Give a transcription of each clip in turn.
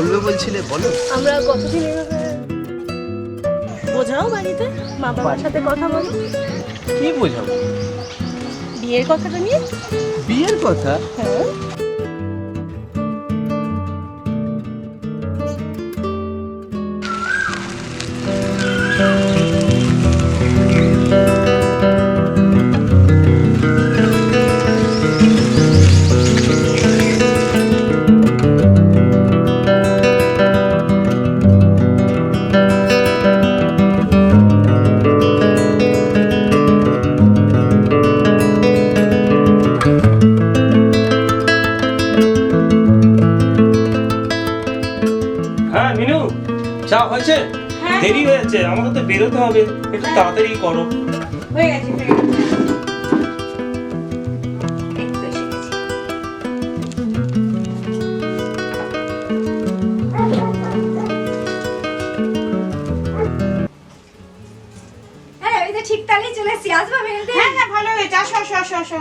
বলবে বলছিলে, বলো। আমরা কতদিন এভাবে বোঝাও বাড়িতে, মা বাবার সাথে কথা বলো। কি বোঝাবো? বিয়ের কথাটা নিয়ে। বিয়ের কথা? হ্যাঁ। হ্যাঁ মিনু, চা হয়েছে? দেরি হয়েছে, আমাকে তো বেরোতে হবে, একটু তাড়াতাড়ি করো। হয়ে গেছে হয়ে গেছে। এই তো এসে গেছি। হ্যাঁ এই তো ঠিক তাহলেই চলে এসেছি, আসবো মেহেন্দি। হ্যাঁ হ্যাঁ ভালো হয়েছে, আসো আসো আসো আসো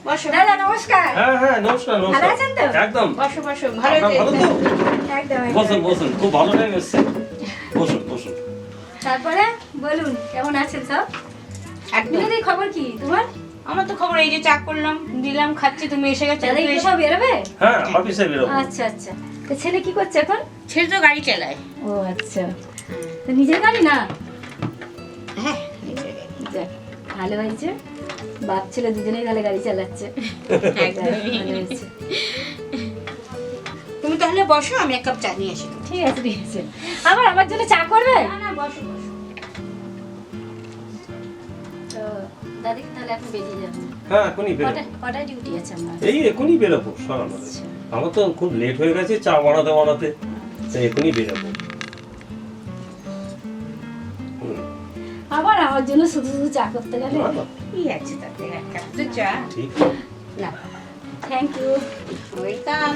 বসো দাদা নমস্কার। হ্যাঁ হ্যাঁ, নমস্কার ভালো নমস্কার। আছেন তো? একদম। বসো বসো ভালো আপনার ভালো হয়েছে। তো? একদম বসুন একদম। বসুন, খুব ভালো টাইম এসছে। বসুন বসুন। তারপরে বলুন কেমন আছেন সব? একদম। মেহেন্দির খবর কি তোমার? আমার তো খবর এই যে চা করলাম, দিলাম, খাচ্ছি, তুমি এসে গেছো। দাদা কি সব বেরোবে? হ্যাঁ, অফিসে বেরোবো। আচ্ছা আচ্ছা। তো ছেলে কি করছে এখন? ছেলে তো গাড়ি চালায়। ও আচ্ছা। তো নিজের গাড়ি না? হ্যাঁ যাক, ভালো হয়েছে। বাপ ছেলে দুজনেই তাহলে গাড়ি চালাচ্ছে। একদমই। ভালো হয়েছে। তুমি তাহলে বসো, আমি এক কাপ চা নিয়ে আসি। ঠিক আছে ঠিক আছে। আবার আমার জন্য চা করবে? না না বসো বসো। তো দাদি তাহলে এখন বেরিয়ে যাবেন। হ্যাঁ, এখনই বেরোবো। কটায় ডিউটি আছে আপনার? এই এখনই বেরোবো সকালবেলা। আমার তো খুব লেট হয়ে গেছে চা বানাতে বানাতে, তাই এখনই বেরোবো। আবার আমার জন্য শুধু শুধু চা করতে গেলে? না, না, কি আছে তাতে, এক কাপ তো চা। ঠিক। না থ্যাংক ইউ। ওয়েলকাম।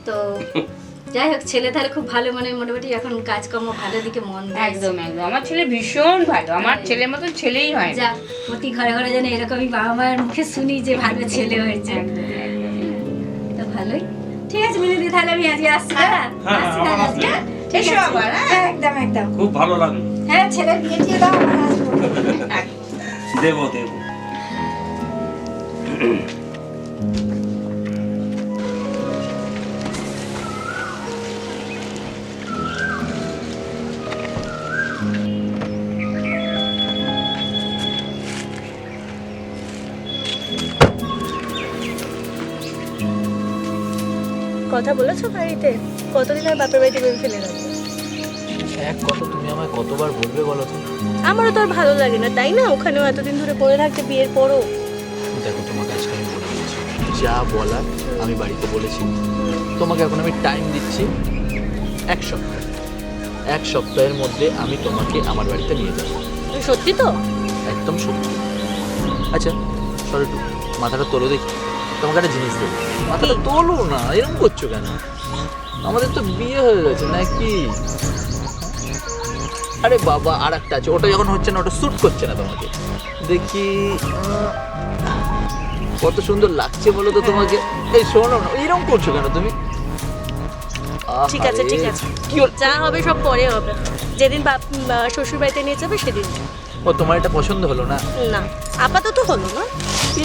তো যাই হোক, ছেলে তাহলে খুব ভালো, মানে মোটামুটি এখন কাজকর্ম ভালো দিকে মন দিয়েছে। একদম একদম, আমার ছেলে ভীষণ ভালো, আমার ছেলের মতন ছেলেই হয় না। যা প্রতি ঘরে ঘরে যেন এরকমই বাবা মায়ের মুখে শুনি যে ভালো ছেলে হয়েছে। একদম একদম। তো ভালোই। ঠিক আছে মিনি দি, তাহলে আমি আজকে আসছি। হ্যাঁ হ্যাঁ, আসছি তাহলে আজকে। ঠিক এসো আছে। আবার, হ্যাঁ? হ্যাঁ, একদম একদম। খুব ভালো লাগলো। হ্যাঁ ছেলের বিয়ে দিয়ে দাও, আবার আসবো। দেবো দেবো। কথা বলেছো বাড়িতে? কতদিন আর বাপের বাড়িতে ভেবে ফেলে রাখবে? এক কথা তুমি আমায় কতবার বলবে বলো তো? আমারও তো আর ভালো লাগে না, তাই না? ওখানেও এতদিন ধরে পড়ে থাকতে, বিয়ের পরও। দেখো, তোমাকে আজকে আমি বলে দিয়েছি, যা বলার আমি বাড়িতে বলেছি। তোমাকে এখন আমি টাইম দিচ্ছি 1 সপ্তাহ। 1 সপ্তাহের মধ্যে আমি তোমাকে আমার বাড়িতে নিয়ে যাবো। সত্যি তো? একদম সত্যি। আচ্ছা সরি, একটু মাথাটা তোলো দেখি, তোমাকে একটা জিনিস দেবো। মাথাটা তোলো না, এরকম করছো কেন? আমাদের তো বিয়ে হয়ে গেছে নাকি? আরে বাবা, আর একটা আছে, ওটা যখন হচ্ছে না, ওটা স্যুট করছে না তোমাকে। দেখি কত সুন্দর লাগছে বলো তো তোমাকে। এই শোনো না, এরকম করছো কেন তুমি? ঠিক আছে ঠিক আছে, কি হল? যা হবে সব পরে হবে। যেদিন বাপ শ্বশুর বাড়িতে নিয়ে যাবে সেদিন। ও, তোমার এটা পছন্দ হলো না? না, আপাতত হলো না।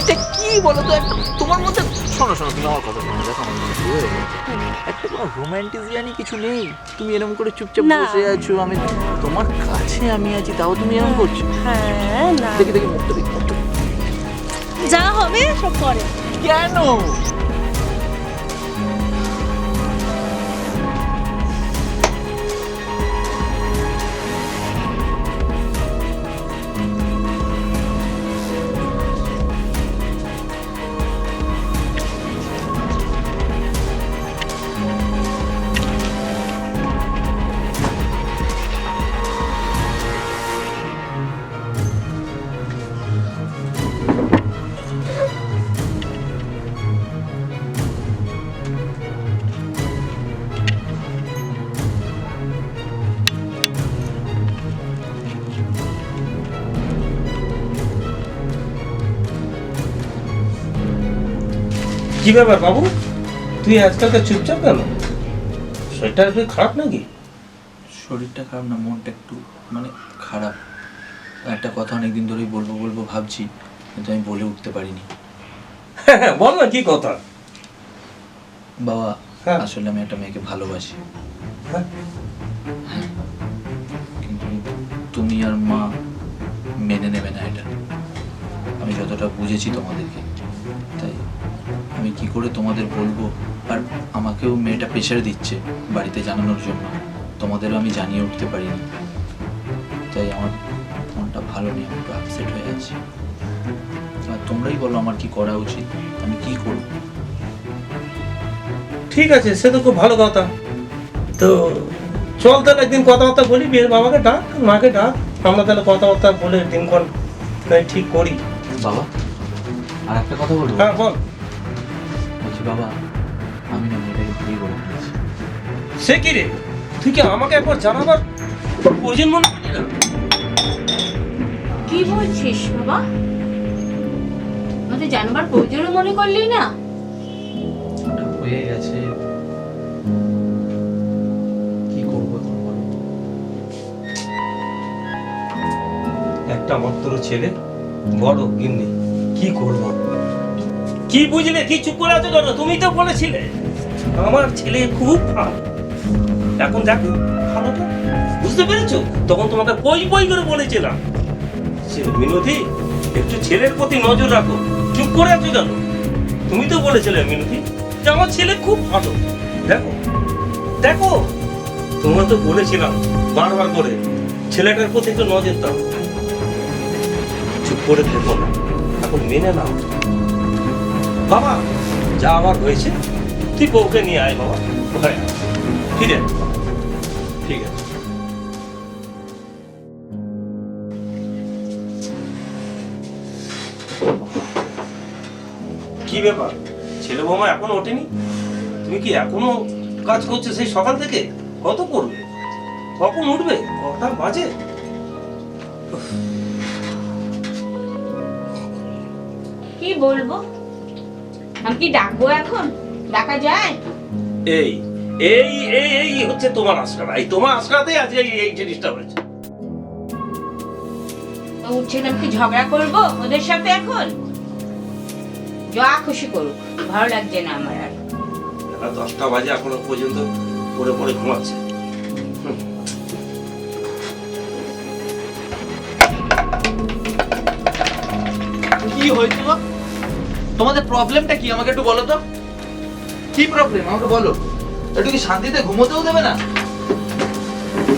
এটা কি বলো তো, একটা তোমার মধ্যে, শোনো শোনো, তুমি আমার কথা শোনো, দেখো আমার বিয়ে হয়ে গেছে। একটা কোনো রোম্যান্টিসিয়ানি কিছু নেই। তুমি এরকম করে চুপচাপ না। বসে আছো, আমি তোমার কাছে আমি আছি, তাও তুমি এরকম করছো। হ্যাঁ না, দেখি দেখি মুখটা দেখি, মুখটা দেখি। যা হবে সব পরে। কেন? কি ব্যাপার বাবু, তুই আজকালকার চুপচাপ কেন? শরীরটা একটু খারাপ নাকি? শরীরটা খারাপ না, মনটা একটু মানে খারাপ। একটা কথা অনেকদিন ধরেই বলবো বলবো ভাবছি, কিন্তু আমি বলে উঠতে পারিনি। হ্যাঁ বল না, কি কথা? বাবা, হ্যাঁ। আসলে আমি একটা মেয়েকে ভালোবাসি, হ্যাঁ? কিন্তু তুমি আর মা মেনে নেবে না এটা। আমি যতটা বুঝেছি তোমাদেরকে, তাই আমি কি করে তোমাদের বলবো? আর আমাকেও মেয়েটা প্রেশার দিচ্ছে বাড়িতে জানানোর জন্য, তোমাদেরও আমি জানিয়ে উঠতে পারিনি। তাই আমার মনটা ভালো নেই, আমি একটু আপসেট হয়ে আছি। আর তোমরাই বলো আমার কি করা উচিত, আমি কি করব? ঠিক আছে, সে তো খুব ভালো কথা। তো চল তাহলে একদিন কথাবার্তা বলি, বিয়ের বাবাকে ডাক, মাকে ডাক, আমরা তাহলে কথাবার্তা বলে দিনক্ষণ ঠিক করি। বাবা, আর একটা কথা বলবো? হ্যাঁ বল। বলছি বাবা, আমি না মেয়েটাকে বিয়ে করে ফেলেছি। সে কি রে, তুই কি আমাকে একবার জানাবার প্রয়োজন মনে করি না? কি বলছিস বাবা? আমাদের জানবার প্রয়োজনও মনে করলি না? ওটা হয়ে গেছে, কি করবো এখন বলো? একটা মাত্র ছেলে, বড় গিন্নি, কি করব? কি বুঝলে, কি চুপ করে আছো কেন? তুমি তো বলেছিলে আমার ছেলে খুব ভালো। এখন দেখো ভালোটা বুঝতে পেরেছো? তখন তোমাকে বই বই করে বলেছিলাম সে মিনতি, একটু ছেলের প্রতি নজর রাখো। চুপ করে আছো কেন? তুমি তো বলেছিলে মিনতি যে আমার ছেলে খুব ভালো। দেখো দেখো, তোমরা তো বলেছিলাম বারবার করে ছেলেটার প্রতি একটু নজর দাও। চুপ করে থেকো না, এখন মেনে নাও। বাবা, যা আবার হয়েছে তুই বউকে নিয়ে আয় বাবা, ঘরে আয়। ফিরে আয়। ঠিক আছে। কি ব্যাপার, ছেলে বৌমা এখনো ওঠেনি? তুমি কি এখনো কাজ করছো সেই সকাল থেকে? কত করবে, কখন উঠবে, কটা বাজে? কি বলবো? আমি কি ডাকবো এখন? ডাকা যায়? এই এই এই এই হচ্ছে তোমার আশকারা, এই তোমার আশকারাতে আজ এই জিনিসটা হয়েছে। উঠছিলাম কি ঝগড়া করবো ওদের সাথে এখন? যা খুশি করুক, ভালো লাগছে না আমার আর। বেলা 10টা বাজে এখনো পর্যন্ত পড়ে পড়ে ঘুমাচ্ছে। কি হয়েছে গো? তোমাদের প্রবলেমটা কি আমাকে একটু বলো তো। কি প্রবলেম আমাকে বলো? একটু কি শান্তিতে ঘুমোতেও দেবে না?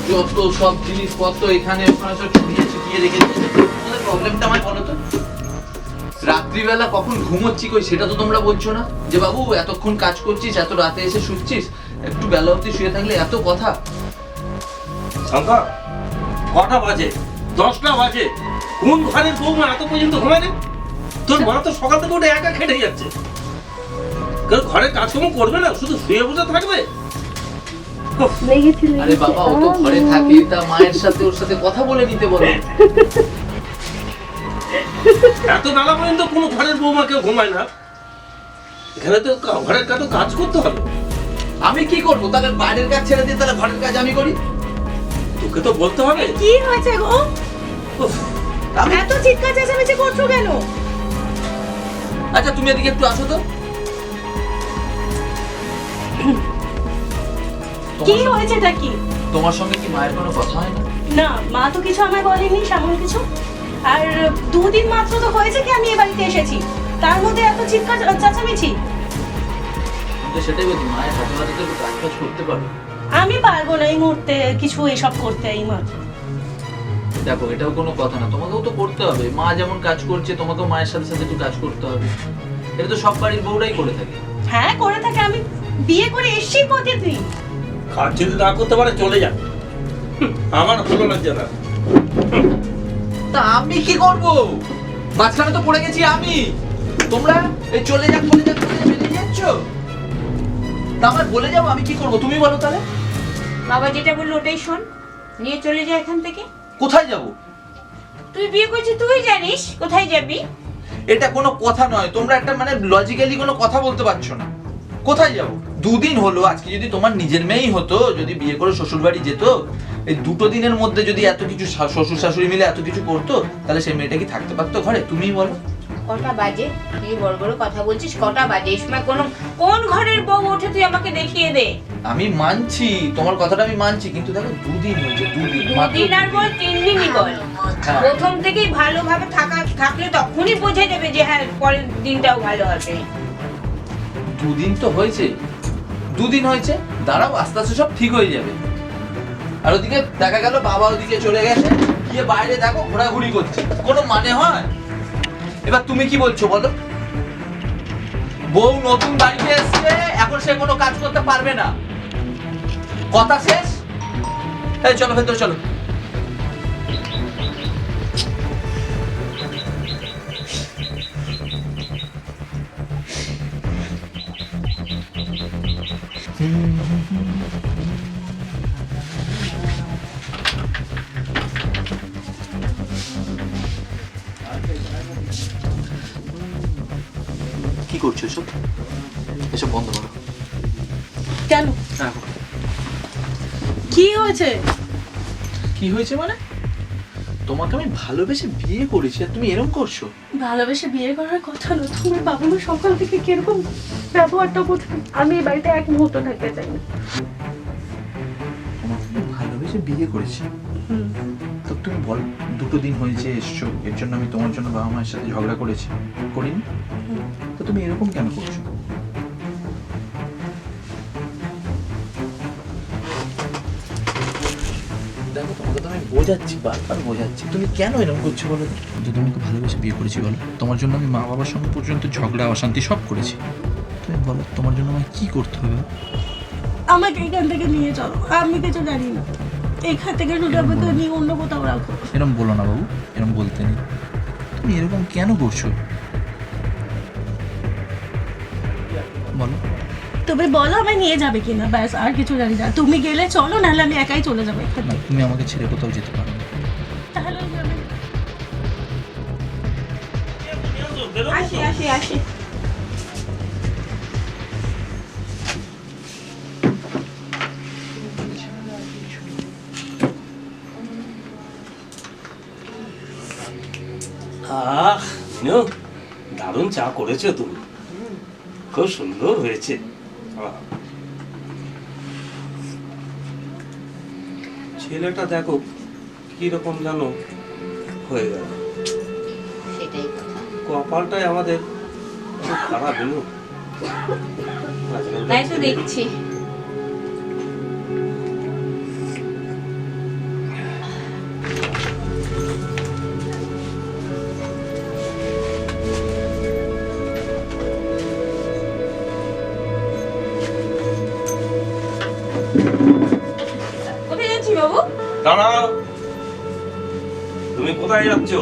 যত সব জিনিসপত্র এখানে ওখানে সব ছড়িয়ে ছিটিয়ে রেখে দিয়েছে। তোমাদের প্রবলেমটা আমায় বলো তো। রাত্রিবেলা কখন ঘুমোচ্ছি কই সেটা তো তোমরা বলছো না, যে বাবু এতক্ষণ কাজ করছিস, এত রাতে এসে শুচ্ছিস, একটু বেলা অবধি শুয়ে থাকলে এত কথা। শঙ্কর, কটা বাজে? 10টা বাজে। কোন ঘরের বৌমা এত পর্যন্ত ঘুমায় রে? তোর মা তো সকাল থেকে উঠে একা খেটে যাচ্ছে, কেউ ঘরের কাজকর্ম করবে না, শুধু শুয়ে বসে থাকবে। আরে বাবা, ও তো ঘরে থাকে, তা মায়ের সাথে ওর সাথে কথা বলে নিতে বলো। এত বেলা পর্যন্ত কোনো ঘরের বৌমা কেউ ঘুমায় না। এখানে তো ঘরের কাজ করতে হবে। আমি কি করবো তাহলে? বাইরের কাজ ছেড়ে দিয়ে তাহলে ঘরের কাজ আমি করি? তোকে তো বলতে হবে। কি হয়েছে গো? উফ, এত চিৎকার চেঁচামেচি করছো কেন? আচ্ছা তুমি এদিকে একটু আসো তো। কি হয়েছেটা কি? তোমার সঙ্গে কি মায়ের কোনো কথা হয় না? না, মা তো কিছু আমায় বলেনি সেমন কিছু। আর 2 দিন মাত্র তো হয়েছে কি আমি এ বাড়িতে এসেছি, তার মধ্যে এত চিৎকার চেঁচামেচি। আমি তো সেটাই বলছি, মায়ের হাতে হাতে তো একটু কাজ কাজ করতে পারো। আমি পারবো না এই মুহূর্তে কিছু এসব করতে। এই মা, দেখো এটাও কোনো কথা না, তোমাকেও তো করতে হবে। মা যেমন কাজ করছে তোমাকেও মায়ের সাথে সাথে একটু কাজ করতে হবে। এটা তো সব বাড়ির বউরাই করে থাকে। হ্যাঁ করে থাকে। আমি বিয়ে করে এসেছি কতদিন। কাজ যদি না করতে পারে চলে যান, আমার ভালো লাগছে না। তা আমি কি করব? মাঝখানে তো পড়ে গেছি আমি, তোমরা এই চলে যাক চলে যাক চলে বেরিয়ে যাচ্ছ। তা আমার বলে যাবো, আমি কি করব তুমি বলো তাহলে। বাবা যেটা বললো ওটাই শোন, নিয়ে চলে যা এখান থেকে। কোথায় যাব? তুই বিয়ে করছিস, তুই জানিস কোথায় যাবি। এটা কোনো কথা নয়, তোমরা একটা মানে লজিক্যালি কোনো কথা বলতে পারছো না। কোথায় যাবো? দুদিন হলো, আজকে যদি তোমার নিজের মেয়েই হতো, যদি বিয়ে করে শ্বশুর বাড়ি যেত, এই 2 দিনের মধ্যে যদি এত কিছু শ্বশুর শাশুড়ি মিলে এত কিছু করতো, তাহলে সেই মেয়েটা কি থাকতে পারতো ঘরে? তুমিই বলো। কটা বাজে? তুই বড় বড় কথা বলছিস, কটা বাজে? এই সময় কোন ঘরের বউ ওঠে তুই আমাকে দেখিয়ে দে। আমি মানছি, তোমার কথাটা আমি মানছি, কিন্তু দেখো 2 দিন হয়েছে, 2 দিন মাত্র 2 দিন আর বল 3 দিনই বল। হ্যাঁ। প্রথম থেকেই ভালোভাবে থাকলে তখনই বোঝা যাবে যে হ্যাঁ পরের দিনটাও ভালো হবে। 2 দিন তো হয়েছে, 2 দিন হয়েছে, দাঁড়াও, আস্তে আস্তে সব ঠিক হয়ে যাবে। আর ওদিকে দেখা গেল বাবা ওদিকে চলে গেছে, গিয়ে বাইরে দেখো ঘোরাঘুরি করছে, কোনো মানে হয়? এবার তুমি কি বলছো বলো? বউ নতুন বাড়িতে এসছে, এখন সে কোনো কাজ করতে পারবে না, কথা শেষ। এই চলো ভেতরে চলো। কি করছো এসব? এসব বন্ধ করো। কেন? রাখো। কি হয়েছে? কি হয়েছে মানে? তোমাকে আমি ভালোবেসে বিয়ে করেছি আর তুমি এরকম করছো? ভালোবেসে বিয়ে করার কথা না, তোমার বাবা মা সকাল থেকে কিরকম ব্যবহারটা করছে, আমি এই বাড়িতে এক মুহূর্ত থাকতে চাই না। তোমাকে আমি ভালোবেসে বিয়ে করেছি, তো তুমি বল, 2 দিন হয়েছে এসছো, এর জন্য আমি তোমার জন্য বাবা মায়ের সাথে ঝগড়া করেছি? করিনি? তো তুমি এরকম কেন করছো? দেখো, তোমাকে তো আমি বোঝাচ্ছি, বারবার বোঝাচ্ছি, তুমি কেন এরকম করছো বলো? যদি তোমাকে ভালোবেসে বিয়ে করেছি বলো, তোমার জন্য আমি মা বাবার সঙ্গে পর্যন্ত ঝগড়া অশান্তি সব করেছি, তুমি বলো তোমার জন্য আমায় কি করতে হবে? আমাকে এখান থেকে নিয়ে চলো, আমি কিছু জানি না। এখান থেকে রুটাবত নিয়ে অন্য কোথাও রাখো। এরকম বলো না বাবু, এরকম বলতে নেই। তুমি এরকম কেন করছো বলো? তুমি বলো আমায় নিয়ে যাবে কিনা, ব্যাস, আর কিছু জানি না। তুমি গেলে চলো, নাহলে আমি একাই চলে যাবো এখান না, থেকে। তুমি আমাকে ছেড়ে কোথাও যেতে পারো না। তাহলে আমি- আসি। দারুণ চা করেছো তুমি, খুব সুন্দর হয়েছে। ছেলেটা দেখো কিরকম যেন হয়ে গেল, সেটাই কথা। কপালটাই আমাদের খুব খারাপ হলো। তাই তো দেখছি। কোথায় যাচ্ছি বাবু? দাঁড়াও, তুমি কোথায় যাচ্ছ?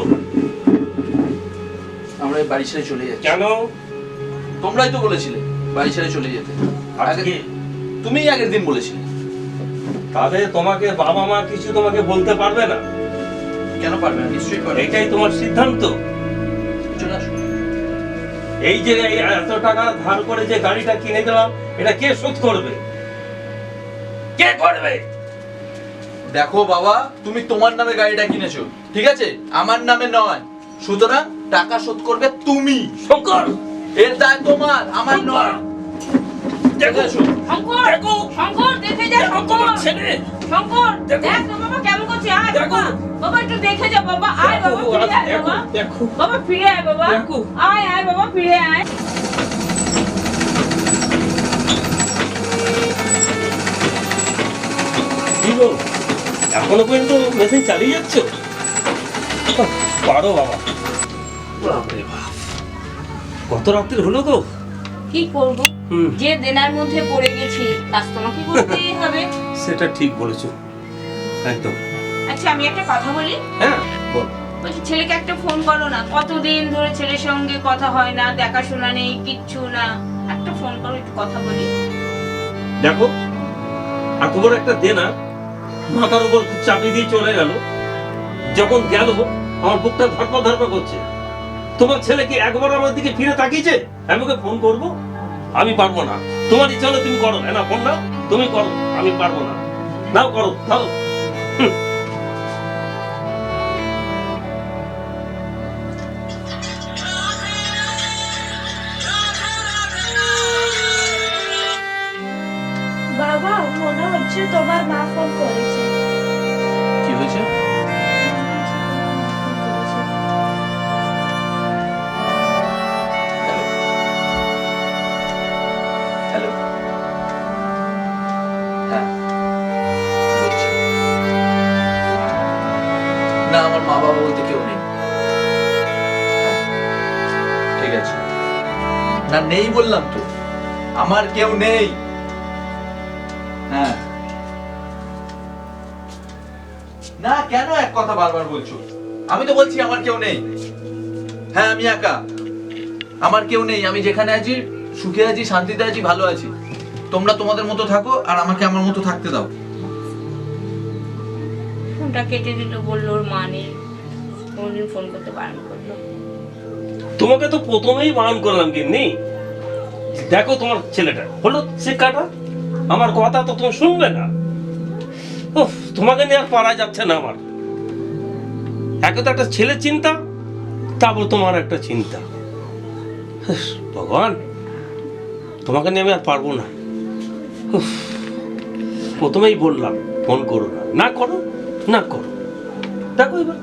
আমরা এই বাড়ি ছেড়ে চলে যাচ্ছি। কেন? তোমরাই তো বলেছিলে বাড়ি ছেড়ে চলে যেতে। আজকে তুমিই আগের দিন বলেছিলে। তাহলে তোমাকে বাবা মা কিছু তোমাকে বলতে পারবে না? কেন পারবে না? নিশ্চয়ই পারবে। এটাই তোমার সিদ্ধান্ত? চলে আসো। এই যে এই এত টাকা ধার করে যে গাড়িটা কিনে দিলাম, এটা কে শোধ করবে? কে করবে? দেখো বাবা, তুমি তোমার নামে গাড়িটা কিনেছো, ঠিক আছে, আমার নামে নয়, সুতরাং টাকা শোধ করবে তুমি। শঙ্কর, এর দায় তোমার, আমার নয়। দেখো শঙ্কর দেখে যা। শঙ্কর ছেলে, শঙ্কর দেখো। দেখ না বাবা কেমন করছে। আয় দেখো। বাবা, বাবা একটু দেখে যা বাবা। আয় বাবা, ফিরে আয় দেখো, বাবা। দেখো। বাবা ফিরে আয় বাবা। দেখো। আয় বাবা, ফিরে আয়। কি গো, এখনো পর্যন্ত মেশিন চালিয়ে যাচ্ছ? পারো বাবা। বাপরে বাপ, কত রাত্রি হলো গো? কি করব? হুম। যে দেনার মধ্যে পড়ে গেছি, কাজ তোমাকে করতেই হবে। সেটা ঠিক বলেছো, একদম। আচ্ছা আমি একটা কথা বলি। হ্যাঁ বল। বলছি ছেলেকে একটা ফোন করো না, কতদিন ধরে ছেলের সঙ্গে কথা হয় না, দেখাশোনা নেই, কিচ্ছু না। একটা ফোন করো, একটু কথা বলি। দেখো, এত বড় একটা দেনা মাথার উপর চাপিয়ে দিয়ে চলে গেল। যখন গেল আমার বুকটা ধরপড় ধরপড় করছে। তোমার ছেলে কি একবার আমার দিকে ফিরে তাকিয়েছে? আমি ওকে ফোন করবো? আমি পারবো না। তোমার ইচ্ছা হলে তুমি করো, না ফোন নাও, তুমি করো, আমি পারবো না। নাও করো, ধরো। বাবা, মনে হচ্ছে তোমার মা ফোন করেছে। কি হয়েছে? হ্যালো, হ্যাঁ বলছি। না, আমার মা বাবা বলতে কেউ নেই। হ্যাঁ, ঠিক আছে। না, নেই বললাম তো, আমার কেউ নেই। হ্যাঁ, না কেন এক কথা বারবার বলছো? আমি তো বলছি আমার কেউ নেই। হ্যাঁ, আমি একা, আমার কেউ নেই। আমি যেখানে আছি সুখে আছি, শান্তিতে আছি, ভালো আছি। তোমরা তোমাদের মতো থাকো আর আমাকে আমার মতো থাকতে দাও। ফোনটা কেটে দিল, বললো ওর মা নেই, কোনদিন ফোন করতে বারণ করলো। তোমাকে তো প্রথমেই বারণ করলাম গিন্নি, দেখো তোমার ছেলেটা হলো শিক্ষাটা, আমার কথা তো তুমি শুনবে না। উফ, তোমাকে নিয়ে আর পারা যাচ্ছে না আমার। একে তো একটা ছেলের চিন্তা, তারপর তোমার একটা চিন্তা। উফ, ভগবান, তোমাকে নিয়ে আমি আর পারবো না। উফ, প্রথমেই বললাম ফোন করো না, না করো, না করো। দেখো এবার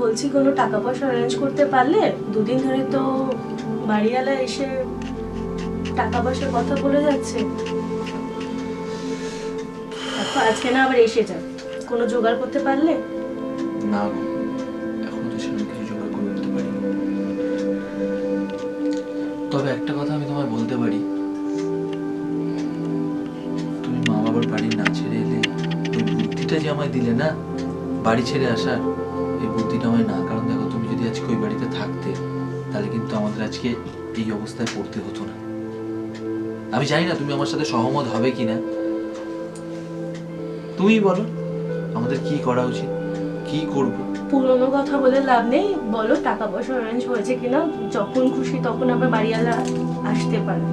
বলছি কোনো টাকা পয়সা অ্যারেঞ্জ করতে পারলে? দুদিন ধরে তো বাড়িওয়ালা এসে টাকা পয়সার কথা বলে যাচ্ছে। দেখো আজকে না আবার এসে যাও, কোনো জোগাড় করতে পারলে? না গো, এখনো তো সেরকম কিছু জোগাড় করে উঠতে পারি। তবে একটা কথা আমি তোমায় বলতে পারি, তুমি মা বাবার বাড়ি না ছেড়ে এলে ওই বুদ্ধিটা যে আমায় দিলে না বাড়ি ছেড়ে আসার, এই বুদ্ধিটা আমায় না। কারণ দেখো, তুমি যদি আজকে ওই বাড়িতে থাকতে তাহলে কিন্তু আমাদের আজকে এই অবস্থায় পড়তে হতো না। আমি জানি না তুমি আমার সাথে সহমত হবে কিনা, তুমিই বলো আমাদের কি করা উচিত, কি করব? পুরোনো কথা বলে লাভ নেই, বলো টাকা পয়সা অ্যারেঞ্জ হয়েছে কিনা। যখন খুশি তখন আবার বাড়িওয়ালা আসতে পারে।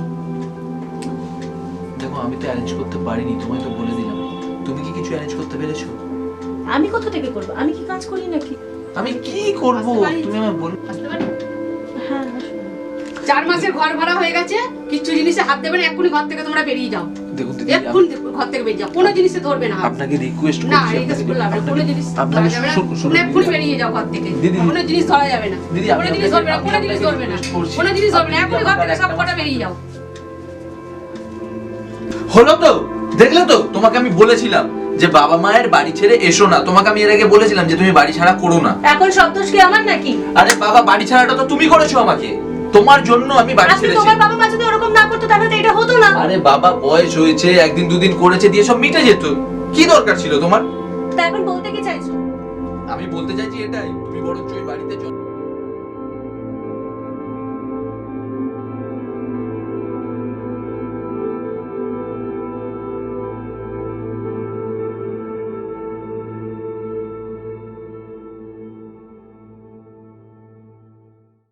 দেখো, আমি তো অ্যারেঞ্জ করতে পারিনি, তোমায় তো বলে দিলাম। তুমি কি কিছু অ্যারেঞ্জ করতে পেরেছো? আমি কোথা থেকে করবো? আমি কি কাজ করি নাকি? আমি কি করব, তুমি আমায় বলো। হ্যাঁ, 4 মাসের ঘর ভাড়া হয়ে গেছে, কিছু জিনিসে হাত দেবে না, এক্ষুনি ঘর থেকে তোমরা বেরিয়ে যাও। দেখুন দিদি, এক্ষুনি ঘর থেকে বেরিয়ে যাও, কোনো জিনিসে ধরবে না। আপনাকে রিকোয়েস্ট না, করছি, এই কাজ করলে হবে না, কোনো জিনিস আপনাকে ধরা যাবে না। শুনুন, তুমি এক্ষুনি দিদি, বেরিয়ে যাও ঘর থেকে, দিদি, কোনো জিনিস ধরা যাবে না, দিদি, কোনো জিনিস ধরবে না, কোনো জিনিস ধরবে না, কোনো জিনিস ধরবে না, এক্ষুনি ঘর থেকে সব কটা বেরিয়ে যাও। হলো তো, দেখলে তো, তোমাকে আমি বলেছিলাম যে বাবা মায়ের বাড়ি ছেড়ে এসো না। তোমাকে আমি এর আগে বলেছিলাম যে তুমি বাড়ি ছাড়া করো না। এখন সব দোষ কি আমার নাকি? আরে বাবা, বাড়ি ছাড়াটা তো তুমি করেছো আমাকে, তোমার জন্য আমি বাড়ি আজকে ছেড়েছি। তোমার বাবা মা যদি ওরকম না করতো তাহলে তো এটা হতো না। আরে বাবা, বয়স হয়েছে, একদিন দুদিন করেছে দিয়ে সব মিটে যেত। কি দরকার ছিল তোমার? তা এখন বলতে কি চাইছো? আমি বলতে চাইছি এটাই, তুমি বরঞ্চ ওই বাড়িতে চলো।